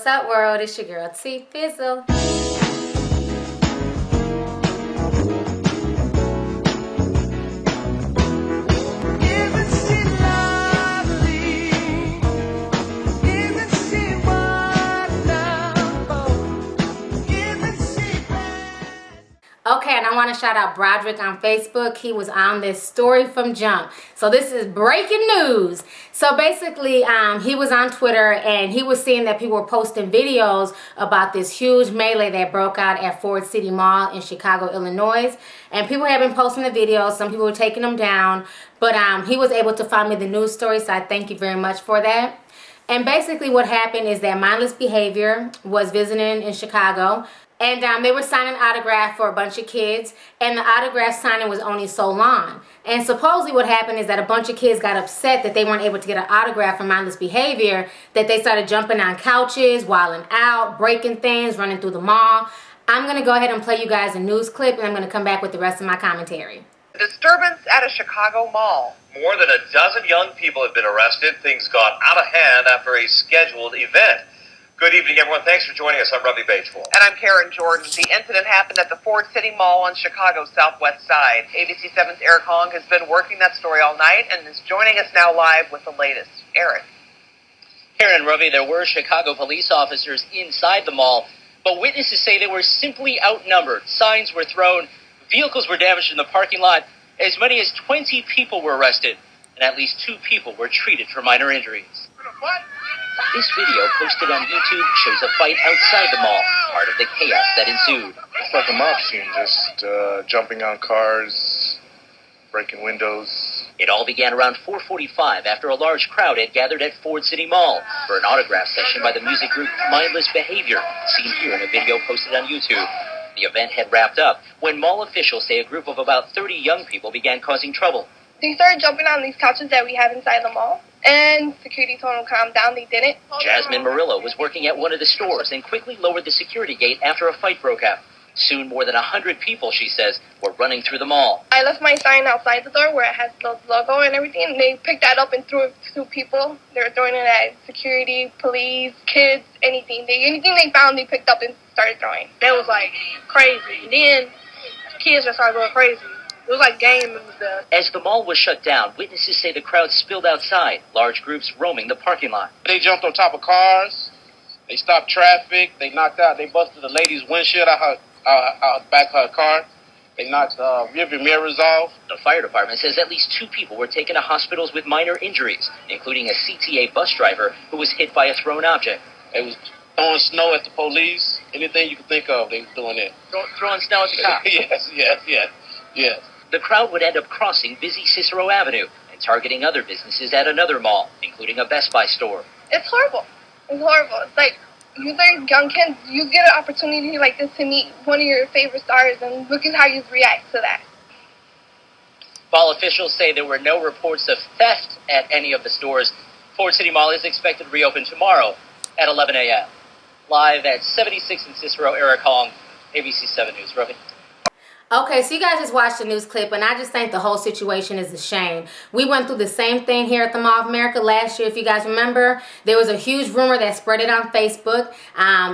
What's up, world? It's your girl T Fizzle. Okay, and I want to shout out Broderick on Facebook. He was on this story from Jump. So this is breaking news. So basically, he was on Twitter and he was seeing that people were posting videos about this huge melee that broke out at Ford City Mall in Chicago, Illinois. And people have been posting the videos. Some people were taking them down. But he was able to find me the news story, so I thank you very much for that. And basically what happened is that Mindless Behavior was visiting in Chicago. And they were signing autograph for a bunch of kids, and the autograph signing was only so long. And supposedly what happened is that a bunch of kids got upset that they weren't able to get an autograph for Mindless Behavior, that they started jumping on couches, wilding out, breaking things, running through the mall. I'm going to go ahead and play you guys a news clip, and I'm going to come back with the rest of my commentary. Disturbance at a Chicago mall. More than a dozen young people have been arrested. Things got out of hand after a scheduled event. Good evening, everyone. Thanks for joining us. I'm Robbie Batesville. And I'm Karen Jordan. The incident happened at the Ford City Mall on Chicago's southwest side. ABC 7's Eric Hong has been working that story all night and is joining us now live with the latest. Eric. Karen, Robbie, there were Chicago police officers inside the mall, but witnesses say they were simply outnumbered. Signs were thrown, vehicles were damaged in the parking lot. As many as 20 people were arrested, and at least 2 people were treated for minor injuries. What? This video, posted on YouTube, shows a fight outside the mall, part of the chaos that ensued. It's like a mob scene, just jumping on cars, breaking windows. It all began around 4:45 after a large crowd had gathered at Ford City Mall for an autograph session by the music group Mindless Behavior, seen here in a video posted on YouTube. The event had wrapped up when mall officials say a group of about 30 young people began causing trouble. They started jumping on these couches that we have inside the mall, and security told them to calm down. They didn't. Jasmine Murillo was working at one of the stores and quickly lowered the security gate after a fight broke out. Soon, more than 100 people, she says, were running through the mall. I left my sign outside the door where it has the logo and everything, and they picked that up and threw it to people. They were throwing it at security, police, kids, anything. Anything they found, they picked up and started throwing. That was like crazy. And then kids just started going crazy. It was like game and stuff. As the mall was shut down, witnesses say the crowd spilled outside, large groups roaming the parking lot. They jumped on top of cars. They stopped traffic. They busted the lady's windshield out the back of her car. They knocked rearview mirrors off. The fire department says at least 2 people were taken to hospitals with minor injuries, including a CTA bus driver who was hit by a thrown object. They was throwing snow at the police. Anything you could think of, they was doing it. Throwing snow at the cops? Yes. The crowd would end up crossing busy Cicero Avenue and targeting other businesses at another mall, including a Best Buy store. It's horrible. It's horrible. It's like, you guys, young kids, you get an opportunity like this to meet one of your favorite stars, and look at how you react to that. Mall officials say there were no reports of theft at any of the stores. Ford City Mall is expected to reopen tomorrow at 11 a.m. Live at 76 in Cicero, Eric Hong, ABC 7 News. Robbie. Okay, so you guys just watched the news clip, and I just think the whole situation is a shame. We went through the same thing here at the Mall of America last year, if you guys remember. There was a huge rumor that spread it on Facebook.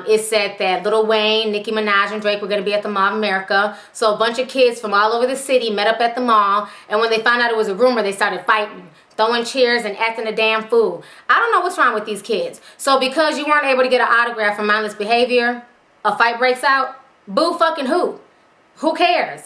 It said that Lil Wayne, Nicki Minaj, and Drake were going to be at the Mall of America. So a bunch of kids from all over the city met up at the mall, and when they found out it was a rumor, they started fighting, throwing chairs and acting a damn fool. I don't know what's wrong with these kids. So because you weren't able to get an autograph from Mindless Behavior, a fight breaks out? Boo fucking who? Who cares?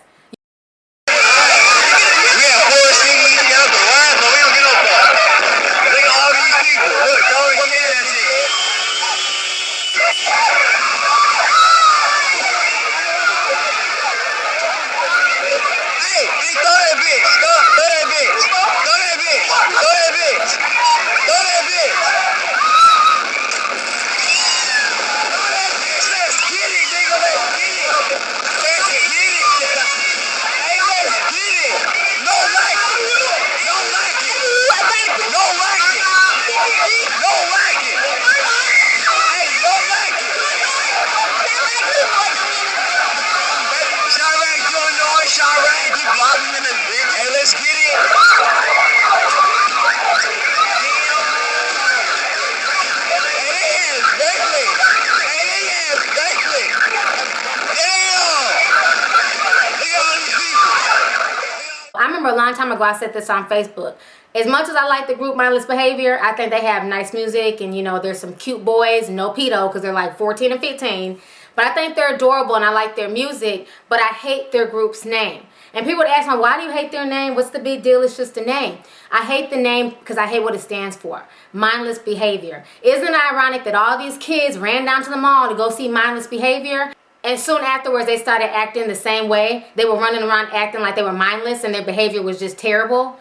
remember a long time ago I said this on Facebook. As much as I like the group Mindless Behavior, I think they have nice music, and you know, there's some cute boys, no pedo, because they're like 14 and 15. But I think they're adorable and I like their music, but I hate their group's name. And people would ask me, why do you hate their name? What's the big deal? It's just a name. I hate the name because I hate what it stands for. Mindless Behavior. Isn't it ironic that all these kids ran down to the mall to go see Mindless Behavior? And soon afterwards, they started acting the same way. They were running around acting like they were mindless and their behavior was just terrible.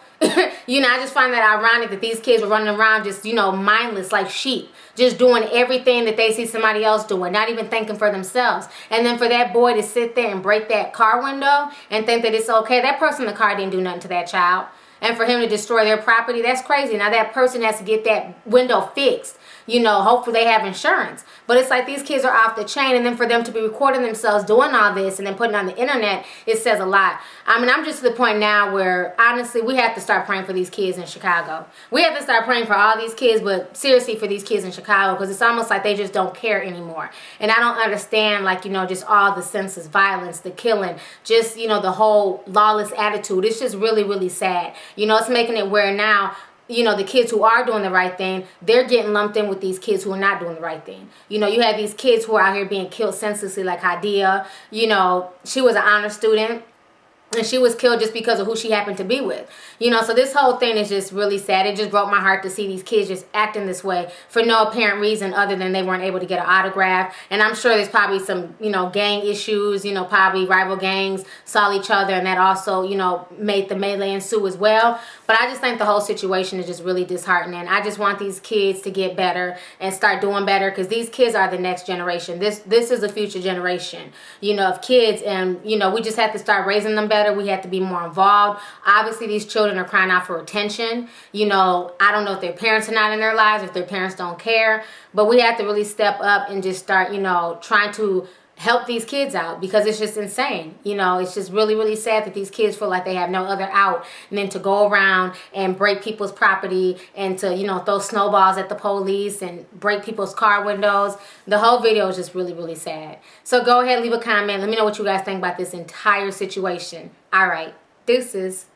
You know, I just find that ironic that these kids were running around just, you know, mindless like sheep. Just doing everything that they see somebody else doing, not even thinking for themselves. And then for that boy to sit there and break that car window and think that it's okay. That person in the car didn't do nothing to that child. And for him to destroy their property, that's crazy. Now that person has to get that window fixed. You know, hopefully they have insurance. But it's like these kids are off the chain, and then for them to be recording themselves doing all this and then putting it on the internet, it says a lot. I mean, I'm just to the point now where, honestly, we have to start praying for these kids in Chicago. We have to start praying for all these kids, but seriously for these kids in Chicago, because it's almost like they just don't care anymore. And I don't understand, like, you know, just all the senseless violence, the killing, just, you know, the whole lawless attitude. It's just really, really sad. You know, it's making it where now, you know, the kids who are doing the right thing, they're getting lumped in with these kids who are not doing the right thing. You know, you have these kids who are out here being killed senselessly, like Hadia. You know, she was an honor student, and she was killed just because of who she happened to be with. You know, so this whole thing is just really sad. It just broke my heart to see these kids just acting this way for no apparent reason other than they weren't able to get an autograph. And I'm sure there's probably some, you know, gang issues, you know, probably rival gangs saw each other, and that also, you know, made the melee ensue as well. But I just think the whole situation is just really disheartening. I just want these kids to get better and start doing better, because these kids are the next generation. This is the future generation, you know, of kids. And, you know, we just have to start raising them better. We have to be more involved. Obviously, these children are crying out for attention. You know, I don't know if their parents are not in their lives, if their parents don't care. But we have to really step up and just start, you know, trying to help these kids out, because it's just insane. You know, it's just really, really sad that these kids feel like they have no other out than to go around and break people's property and to, you know, throw snowballs at the police and break people's car windows. The whole video is just really, really sad. So go ahead, leave a comment. Let me know what you guys think about this entire situation. All right, deuces.